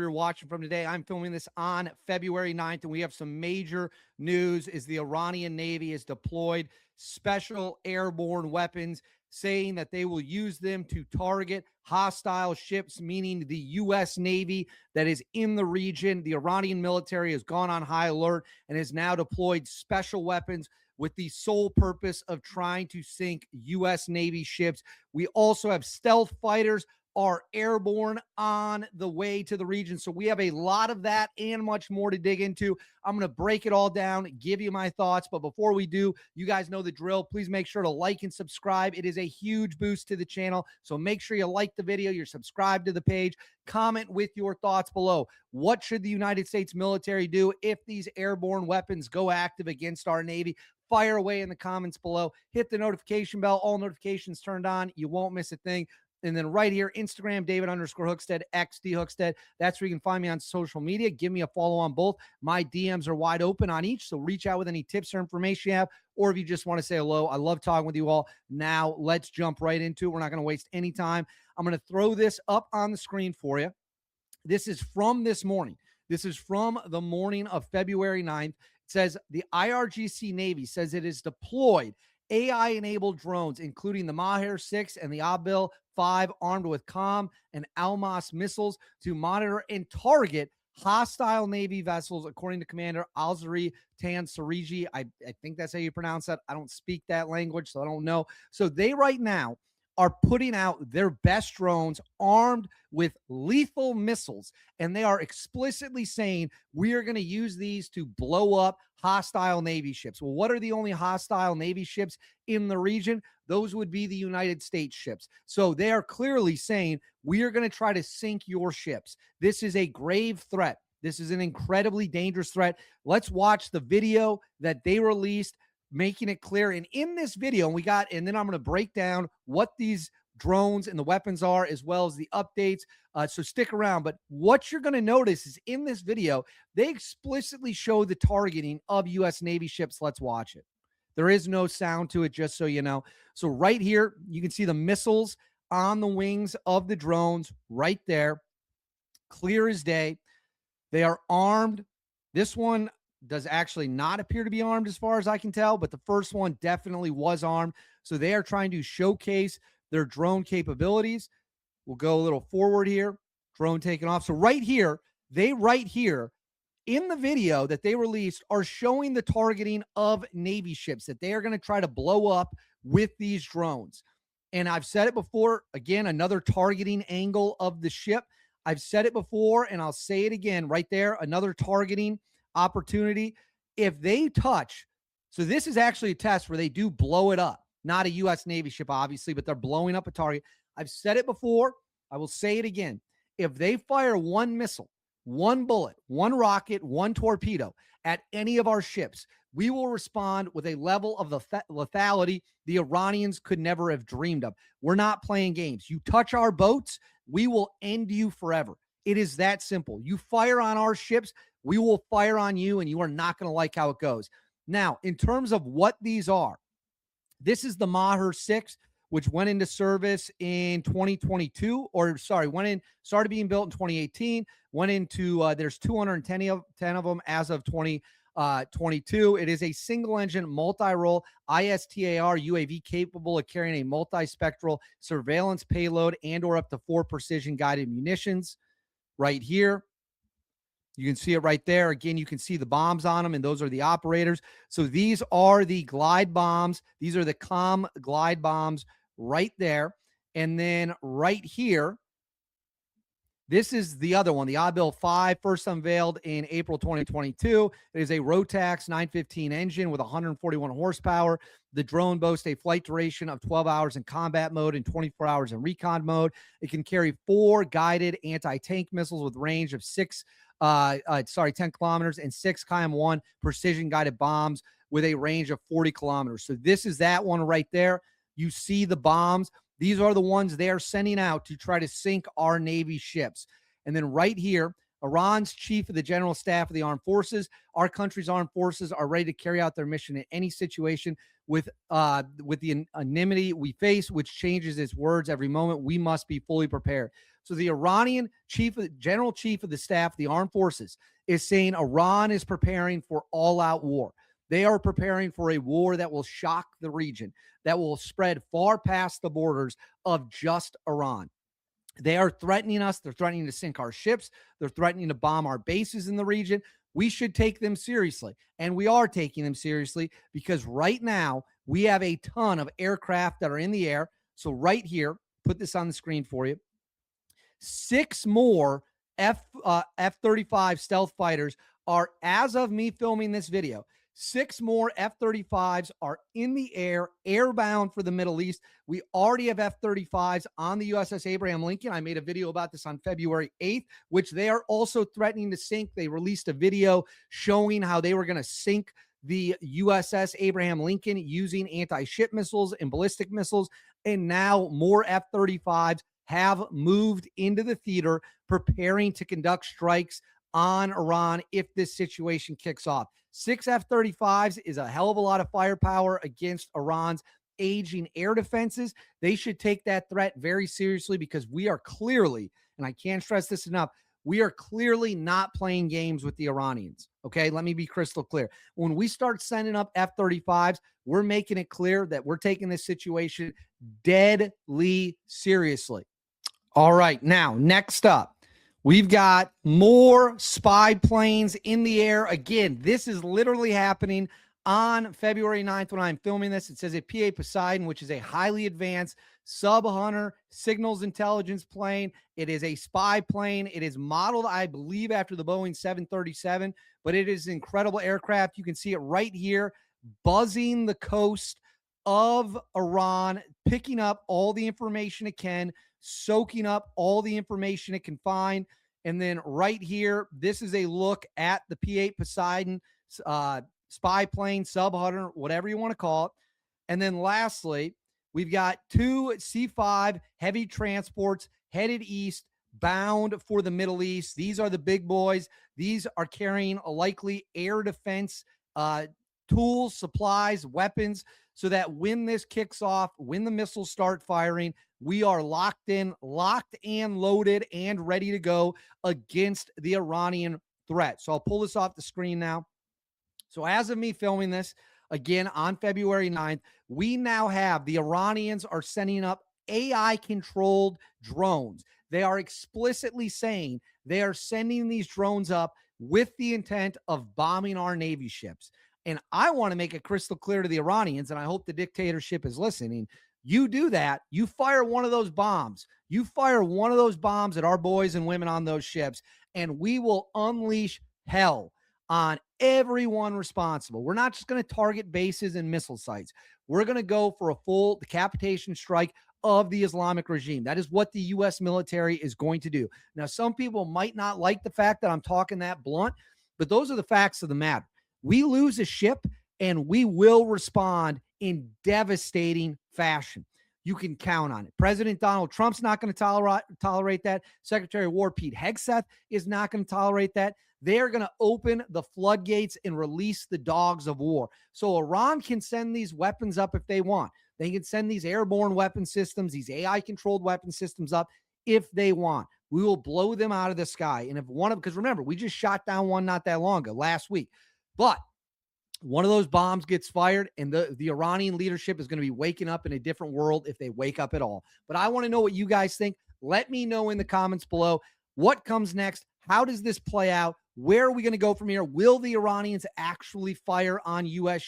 you're watching from today. I'm filming this on February 9th, and we have some major news as the Iranian Navy has deployed special airborne weapons, saying that they will use them to target hostile ships, meaning the U.S. Navy that is in the region. The Iranian military has gone on high alert and has now deployed special weapons with the sole purpose of trying to sink U.S. Navy ships. We also have stealth fighters are airborne on the way to the region. So we have a lot of that and much more to dig into. I'm going to break it all down, give you my thoughts. But before we do, you guys know the drill. Please make sure to like and subscribe. It is a huge boost to the channel. So make sure you like the video, you're subscribed to the page, comment with your thoughts below. What should the United States military do if these airborne weapons go active against our Navy? Fire away in the comments below. Hit the notification bell. All notifications turned on. You won't miss a thing. And then right here, Instagram, David_Hookstead, XD That's where you can find me on social media. Give me a follow on both. My DMs are wide open on each, so reach out with any tips or information you have, or if you just want to say hello. I love talking with you all. Now, let's jump right into it. We're not going to waste any time. I'm going to throw this up on the screen for you. This is from this morning. This is from the morning of February 9th. It says the IRGC Navy says it has deployed AI-enabled drones, including the Maher 6 and the Abil 5, armed with COM and Almas missiles to monitor and target hostile Navy vessels, according to Commander Alzari Tansariji. I think that's how you pronounce that. I don't speak that language, so I don't know. So they right now are putting out their best drones armed with lethal missiles, and they are explicitly saying we are going to use these to blow up hostile Navy ships. Well, what are the only hostile Navy ships in the region? Those would be the United States ships. So they are clearly saying we are going to try to sink your ships. This is a grave threat. This is an incredibly dangerous threat. Let's watch the video that they released, making it clear. And in this video, and then I'm going to break down what these drones and the weapons are, as well as the updates. So stick around. But what you're going to notice is in this video, they explicitly show the targeting of U.S. Navy ships. Let's watch it. There is no sound to it, just so you know. So right here, you can see the missiles on the wings of the drones right there. Clear as day. They are armed. This one does actually not appear to be armed as far as I can tell, but the first one definitely was armed. So they are trying to showcase their drone capabilities. We'll go a little forward here. Drone taking off. So right here in the video that they released are showing the targeting of Navy ships that they are going to try to blow up with these drones. And I've said it before, again, another targeting angle of the ship. I've said it before, and I'll say it again right there, another targeting opportunity. If they touch, so this is actually a test where they do blow it up, not a U.S. Navy ship, obviously, but they're blowing up a target. I've said it before. I will say it again. If they fire one missile, one bullet, one rocket, one torpedo at any of our ships, we will respond with a level of lethality the Iranians could never have dreamed of. We're not playing games. You touch our boats, we will end you forever. It is that simple. You fire on our ships, we will fire on you, and you are not going to like how it goes. Now, in terms of what these are, this is the Maher 6, which went into service in 2022, started being built in 2018, went into, there's 210 of them as of 2022. It is a single-engine, multi-role ISTAR UAV capable of carrying a multi-spectral surveillance payload and or up to 4 precision-guided munitions. Right here, you can see it right there. Again, you can see the bombs on them, and those are the operators. So these are the glide bombs. These are the COM glide bombs right there. And then right here, this is the other one, the Abil 5, first unveiled in April 2022. It is a Rotax 915 engine with 141 horsepower. The drone boasts a flight duration of 12 hours in combat mode and 24 hours in recon mode. It can carry 4 guided anti-tank missiles with range of 10 kilometers and 6 KM-1 precision-guided bombs with a range of 40 kilometers. So this is that one right there. You see the bombs. These are the ones they are sending out to try to sink our Navy ships. And then right here, Iran's chief of the General Staff of the Armed Forces. Our country's armed forces are ready to carry out their mission in any situation with the anonymity we face, which changes its words every moment. We must be fully prepared. So the Iranian general chief of the staff, the armed forces, is saying Iran is preparing for all-out war. They are preparing for a war that will shock the region, that will spread far past the borders of just Iran. They are threatening us. They're threatening to sink our ships. They're threatening to bomb our bases in the region. We should take them seriously. And we are taking them seriously because right now we have a ton of aircraft that are in the air. So right here, put this on the screen for you. 6 more F-35 stealth fighters are, as of me filming this video, 6 more F-35s are in the air, airbound for the Middle East. We already have F-35s on the USS Abraham Lincoln. I made a video about this on February 8th, which they are also threatening to sink. They released a video showing how they were going to sink the USS Abraham Lincoln using anti-ship missiles and ballistic missiles. And now more F-35s have moved into the theater, preparing to conduct strikes on Iran if this situation kicks off. 6 F-35s is a hell of a lot of firepower against Iran's aging air defenses. They should take that threat very seriously because we are clearly, and I can't stress this enough, we are clearly not playing games with the Iranians. Okay, let me be crystal clear. When we start sending up F-35s, we're making it clear that we're taking this situation deadly seriously. All right, now, next up, we've got more spy planes in the air. Again, this is literally happening on February 9th when I'm filming this. It says a P-8 Poseidon, which is a highly advanced sub-hunter signals intelligence plane. It is a spy plane. It is modeled, I believe, after the Boeing 737, but it is an incredible aircraft. You can see it right here, buzzing the coast of Iran, picking up all the information it can, soaking up all the information it can find. And then right here, this is a look at the P-8 Poseidon spy plane, sub-hunter, whatever you want to call it. And then lastly, we've got 2 C-5 heavy transports headed east, bound for the Middle East. These are the big boys. These are carrying a likely air defense tools, supplies, weapons, so that when this kicks off, when the missiles start firing, we are locked in, locked and loaded and ready to go against the Iranian threat. So I'll pull this off the screen now. So as of me filming this, again, on February 9th, we now have the Iranians are sending up AI-controlled drones. They are explicitly saying they are sending these drones up with the intent of bombing our Navy ships. And I want to make it crystal clear to the Iranians, and I hope the dictatorship is listening. You do that, you fire one of those bombs. You fire one of those bombs at our boys and women on those ships, and we will unleash hell on everyone responsible. We're not just going to target bases and missile sites. We're going to go for a full decapitation strike of the Islamic regime. That is what the U.S. military is going to do. Now, some people might not like the fact that I'm talking that blunt, but those are the facts of the matter. We lose a ship, and we will respond in devastating fashion. You can count on it. President Donald Trump's not going to tolerate that. Secretary of War Pete Hegseth is not going to tolerate that. They're going to open the floodgates and release the dogs of war. So Iran can send these weapons up if they want. They can send these airborne weapon systems, these AI-controlled weapon systems up if they want. We will blow them out of the sky. And if one of, because remember, we just shot down one not that long ago, last week. But one of those bombs gets fired, and the Iranian leadership is going to be waking up in a different world if they wake up at all. But I want to know what you guys think. Let me know in the comments below. What comes next? How does this play out? Where are we going to go from here? Will the Iranians actually fire on U.S.